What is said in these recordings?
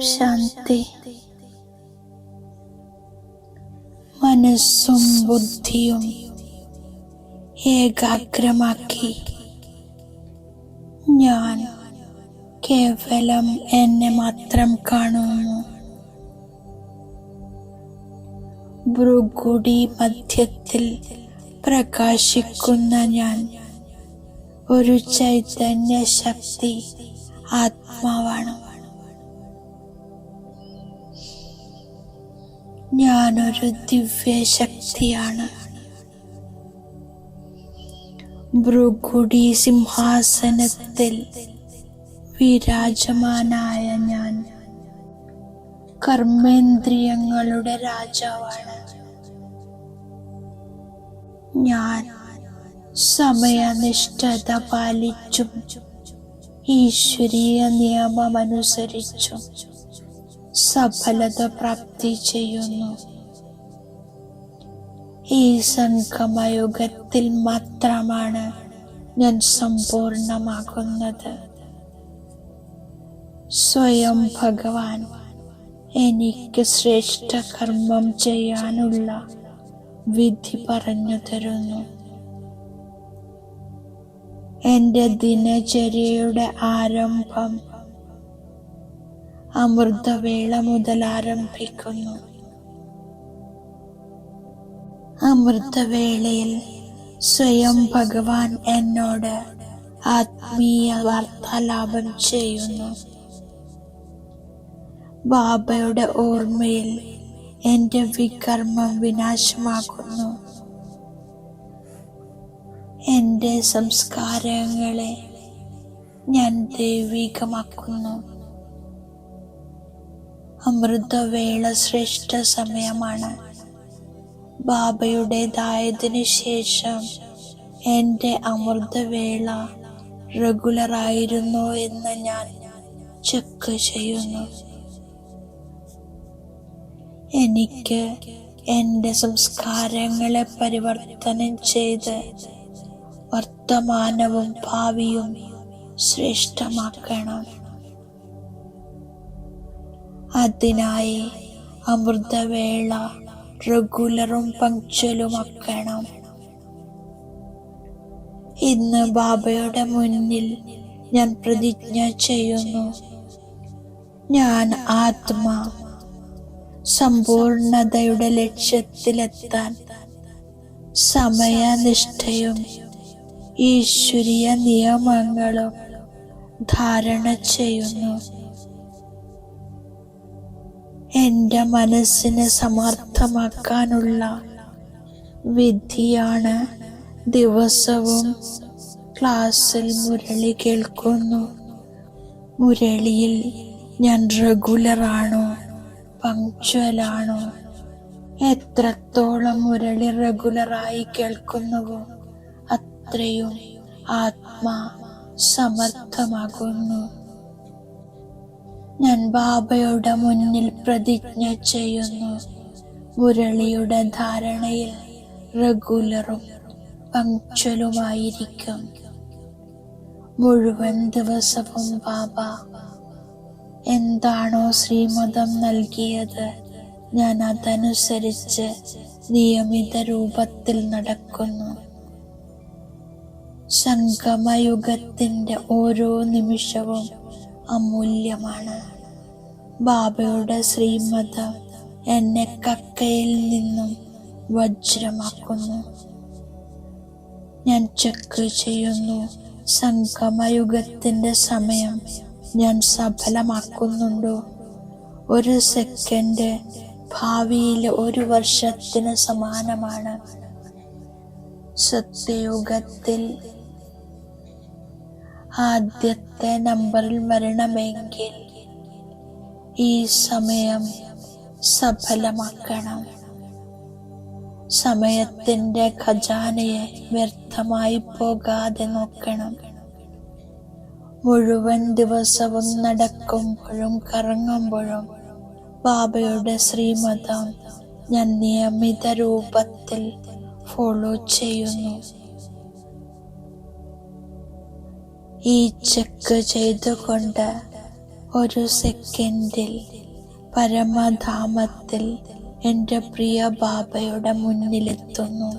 ശാന്തി. മനസ്സും ബുദ്ധിയും ഏകാഗ്രമാക്കി ഞാൻ കേവലം എന്നെ മാത്രം കാണുന്നു. ഭ്രുകുടി മധ്യത്തിൽ പ്രകാശിക്കുന്ന ഞാൻ ഒരു ചൈതന്യ ശക്തി ആത്മാവാണ്. ഞാനൊരു ദിവ്യശക്തിയാണ്. ഭ്രുകുടി സിംഹാസനത്തിൽ വിരാജമാനായ ഞാൻ കർമ്മേന്ദ്രിയങ്ങളുടെ രാജാവാണ്. ഞാൻ സമയനിഷ്ഠത പാലിച്ചും ഈശ്വരീയ നിയമമനുസരിച്ചും സഫലത പ്രാപ്തി ചെയ്യുന്നു. ഈ സംഗമയുഗത്തിൽ മാത്രമാണ് ഞാൻ സമ്പൂർണമാകുന്നത്. സ്വയം ഭഗവാൻ എനിക്ക് ശ്രേഷ്ഠ കർമ്മം ചെയ്യാനുള്ള വിധി പറഞ്ഞു തരുന്നു. എന്റെ ദിനചര്യയുടെ ആരംഭം അമൃതവേള മുതൽ ആരംഭിക്കുന്നു. അമൃതവേളയിൽ സ്വയം ഭഗവാൻ എന്നോട് ആത്മീയ വാർത്താലാപം ചെയ്യുന്നു. ബാബയുടെ ഓർമ്മയിൽ എന്റെ വികർമ്മം വിനാശമാക്കുന്നു. എന്റെ സംസ്കാരങ്ങളെ ഞാൻ ദൈവികമാക്കുന്നു. അമൃതവേള ശ്രേഷ്ഠ സമയമാണ്. ബാബയുടേതായതിനു ശേഷം എന്റെ അമൃതവേള റെഗുലറായിരുന്നോ എന്ന് ഞാൻ ചെക്ക് ചെയ്യുന്നു. എനിക്ക് എന്റെ സംസ്കാരങ്ങളെ പരിവർത്തനം ചെയ്ത് വർത്തമാനവും ഭാവിയും ശ്രേഷ്ഠമാക്കണം. അതിനായി അമൃതവേള റെഗുലറും പങ്ക്ച്വലുമാക്കണം. ഇന്ന് ബാബയുടെ മുന്നിൽ ഞാൻ പ്രതിജ്ഞ ചെയ്യുന്നു. ഞാൻ ആത്മാ സമ്പൂർണതയുടെ ലക്ഷ്യത്തിലെത്താൻ സമയനിഷ്ഠയും ഈശ്വരീയ നിയമങ്ങളും ധാരണ ചെയ്യുന്നു. എന്റെ മനസ്സിനെ സമർത്ഥമാക്കാനുള്ള വിധിയാണ് ദിവസവും ക്ലാസ്സിൽ മുരളി കേൾക്കുന്നു. മുരളിയിൽ ഞാൻ റെഗുലറാണോ പങ്ക്ച്വലാണോ? എത്രത്തോളം മുരളി റെഗുലറായി കേൾക്കുന്നുവോ അത്രയും ആത്മാ സമർത്ഥമാകുന്നു. ഞാൻ ബാബയുടെ മുന്നിൽ പ്രതിജ്ഞ ചെയ്യുന്നു. മുരളിയുടെ ധാരണയിൽ റെഗുലറും പങ്ക്ച്വലുമായിരിക്കും. മുഴുവൻ ദിവസവും ബാബ എന്താണോ ശ്രീമതം നൽകിയത് ഞാൻ അതനുസരിച്ച് നിയമിത രൂപത്തിൽ നടക്കുന്നു. സംഗമയുഗത്തിന്റെ ഓരോ നിമിഷവും അമൂല്യമാണ്. ബാബയുടെ ശ്രീമതം എന്നെ കക്കയിൽ നിന്നും വജ്രമാക്കുന്നു. ഞാൻ ചെക്ക് ചെയ്യുന്നു. സംഗമയുഗത്തിന്റെ സമയം ഞാൻ സഫലമാക്കുന്നുണ്ടോ? ഒരു സെക്കൻഡ് ഭാവിയിലെ ഒരു വർഷത്തിന് സമാനമാണ്. സത്യയുഗത്തിൽ ആദ്യത്തെ നമ്പറിൽ വരണമെങ്കിൽ ഈ സമയം സഫലമാക്കണം. സമയത്തിന്റെ ഖജാനയെ വ്യർത്ഥമായി പോകാതെ നോക്കണം. മുഴുവൻ ദിവസവും നടക്കുമ്പോഴും കറങ്ങുമ്പോഴും ബാബയുടെ ശ്രീമതം ഞാൻ നിയമിത രൂപത്തിൽ ഫോളോ ചെയ്യുന്നു. ഈ ചെക്ക് ചെയ്തുകൊണ്ട് ഒരു സെക്കൻഡിൽ പരമധാമത്തിൽ എൻ്റെ പ്രിയ ബാബയുടെ മുന്നിലെത്തുന്നു.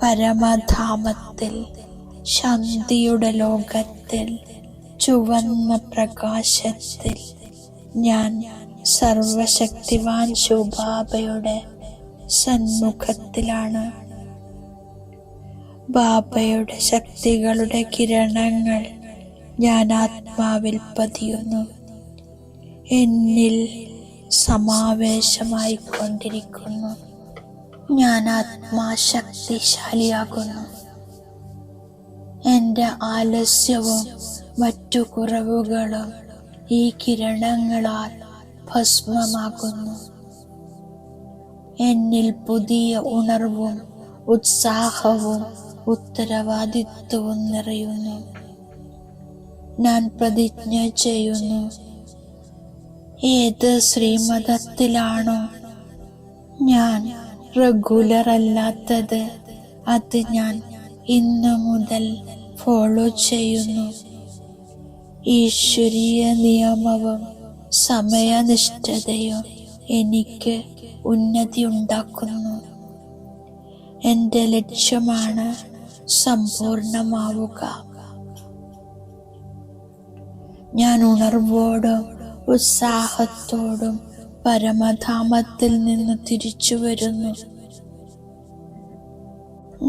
പരമധാമത്തിൽ, ശാന്തിയുടെ ലോകത്തിൽ, ചുവന്ന പ്രകാശത്തിൽ ഞാൻ സർവശക്തിവാൻ ശിവബാബയുടെ സന്മുഖത്തിലാണ്. ബാബയുടെ ശക്തികളുടെ കിരണങ്ങൾ ഞാൻ ആത്മാവിൽ പതിയുന്നു. എന്നിൽ സമാവേശമായിക്കൊണ്ടിരിക്കുന്നു. ഞാൻ ആത്മാശക്തിശാലിയാകുന്നു. എൻ്റെ ആലസ്യവും മറ്റു കുറവുകളും ഈ കിരണങ്ങളാൽ ഭസ്മമാകുന്നു. എന്നിൽ പുതിയ ഉണർവും ഉത്സാഹവും ഉത്തരവാദിത്വവും നിറയുന്നു. ഞാൻ പ്രതിജ്ഞ ചെയ്യുന്നു, ഏത് ശ്രീമതത്തിലാണോ ഞാൻ റെഗുലർ അല്ലാത്തത്, അത് ഞാൻ ഇന്നു മുതൽ ഫോളോ ചെയ്യുന്നു. ഈശ്വരീയ നിയമവും സമയനിഷ്ഠതയും എനിക്ക് ഉന്നതി ഉണ്ടാക്കുന്നു. എൻ്റെ ലക്ഷ്യമാണ് സമ്പൂർണമാവുക. ഞാൻ ഉണർവോടും ഉത്സാഹത്തോടും പരമധാമത്തിൽ നിന്ന് തിരിച്ചു വരുന്നു.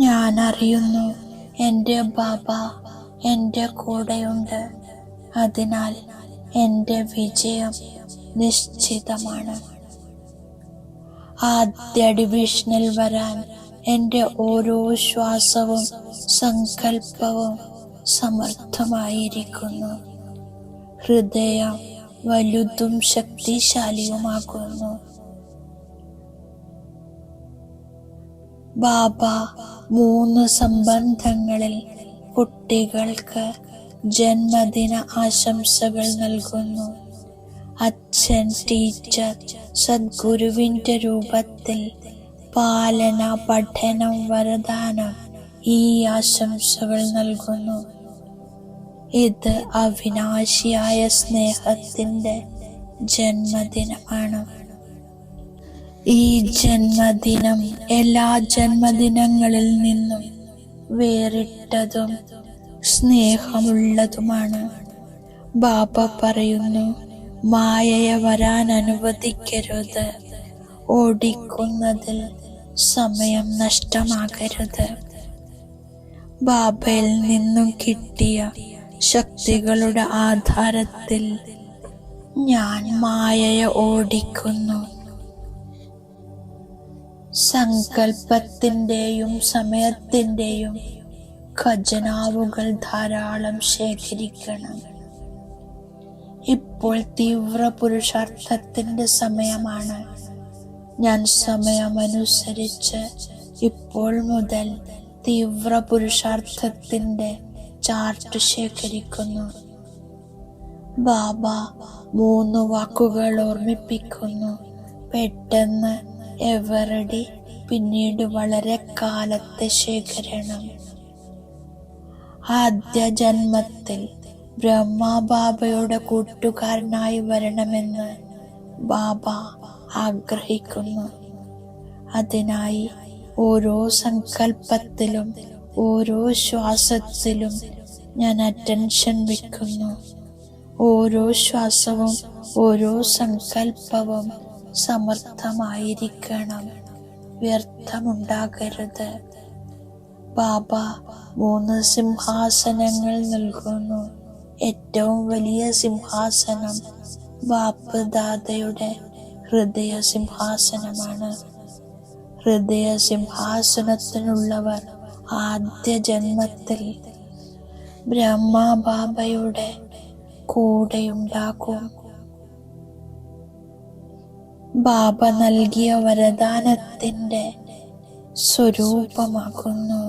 ഞാൻ അറിയുന്നു, എൻ്റെ ബാബ എൻ്റെ കൂടെയുണ്ട്. അതിനാൽ എൻ്റെ വിജയം നിശ്ചിതമാണ്. ആദ്യ ഡിവിഷനിൽ വരാൻ എൻ്റെ ഓരോ ശ്വാസവും സങ്കല്പവും സമർത്ഥമായിരിക്കുന്നു. ഹൃദയം വലുതും ശക്തിശാലിയുമാകുന്നു. ബാബ 3 സംബന്ധങ്ങളിൽ കുട്ടികൾക്ക് ജന്മദിന ആശംസകൾ നൽകുന്നു. അച്ഛൻ, ടീച്ചർ, സദ്ഗുരുവിൻ്റെ രൂപത്തിൽ പാലന, പഠനം, വരദാനം ഈ ആശംസകൾ നൽകുന്നു. ഇത് അവിനാശിയായ സ്നേഹത്തിൻ്റെ ജന്മദിനമാണ്. ഈ ജന്മദിനം എല്ലാ ജന്മദിനങ്ങളിൽ നിന്നും വേറിട്ടതും സ്നേഹമുള്ളതുമാണ്. ബാബ പറയുന്നു, മായയെ വരാൻ അനുവദിക്കരുത്. ഓടിക്കുന്നതിൽ സമയം നഷ്ടമാകരുത്. ബാബയിൽ നിന്നും കിട്ടിയ ശക്തികളുടെ ആധാരത്തിൽ ഞാൻ മായയെ ഓടിക്കുന്നു. സങ്കല്പത്തിൻ്റെയും സമയത്തിൻ്റെയും ഖജനാവുകൾ ധാരാളം ശേഖരിക്കണം. ഇപ്പോൾ തീവ്ര പുരുഷാർത്ഥത്തിൻ്റെ സമയമാണ്. ഞാൻ സമയമനുസരിച്ച് ഇപ്പോൾ മുതൽ തീവ്ര പുരുഷാർത്ഥത്തിൻ്റെ ചാർട്ട് ശേഖരിക്കുന്നു. ബാബ 3 വാക്കുകൾ ഓർമ്മിപ്പിക്കുന്നു. പെട്ടെന്ന്, എവറടി, പിന്നീട് വളരെ കാലത്തെ ശേഖരണം. ആദ്യ ജന്മത്തിൽ ബ്രഹ്മബാബയുടെ കൂട്ടുകാരനായി വരണമെന്ന് ബാബ ആഗ്രഹിക്കുന്നു. അതിനായി ഓരോ സങ്കല്പത്തിലും ഓരോ ശ്വാസത്തിലും ഞാൻ അറ്റൻഷൻ വയ്ക്കുന്നു. ഓരോ ശ്വാസവും ഓരോ സങ്കല്പവും സമർത്ഥമായിരിക്കണം. വ്യർത്ഥമുണ്ടാകരുത്. ബാബ 3 സിംഹാസനങ്ങൾ നൽകുന്നു. ഏറ്റവും വലിയ സിംഹാസനം ബാപ്പ് ദാദയുടെ ഹൃദയ സിംഹാസനമാണ്. ഹൃദയ സിംഹാസനത്തിനുള്ളവർ ആദ്യ ജന്മത്തിൽ ബ്രഹ്മബാബയുടെ കൂടെയുണ്ടാകും. ബാബ നൽകിയ വരദാനത്തിൻ്റെ സ്വരൂപമാകുന്നു.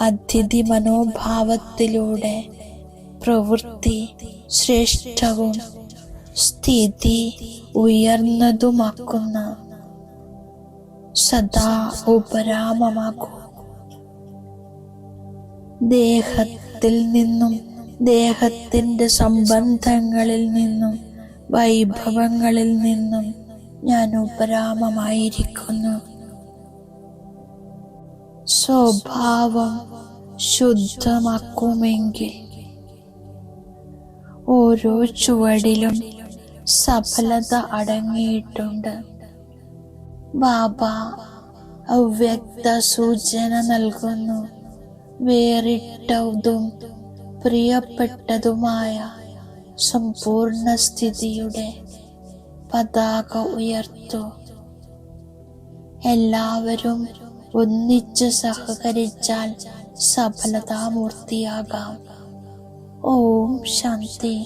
അതിഥി മനോഭാവത്തിലൂടെ പ്രവൃത്തി ശ്രേഷ്ഠവും സ്ഥിതി ഉയർന്നതുമാക്കുന്ന സദാ ഉപരാമമാകൂ. ദേഹത്തിൽ നിന്നും ദേഹത്തിൻ്റെ സംബന്ധങ്ങളിൽ നിന്നും വൈഭവങ്ങളിൽ നിന്നും ഞാൻ ഉപരാമമായിരിക്കുന്നു. സ്വഭാവം ശുദ്ധമാക്കുമെങ്കിൽ ഓരോ ചുവടിലും സഫലത അടങ്ങിയിട്ടുണ്ട്. ബാബ അവ്യക്ത സൂചന നൽകുന്നു. വേറിട്ടതും പ്രിയപ്പെട്ടതുമായ സമ്പൂർണ്ണ സ്ഥിതിയുടെ പതാക ഉയർത്തു. എല്ലാവരും ഒന്നിച്ച് സഹകരിച്ചാൽ സഫലതാമൂർത്തിയാകാം. ഓം ശാന്തി.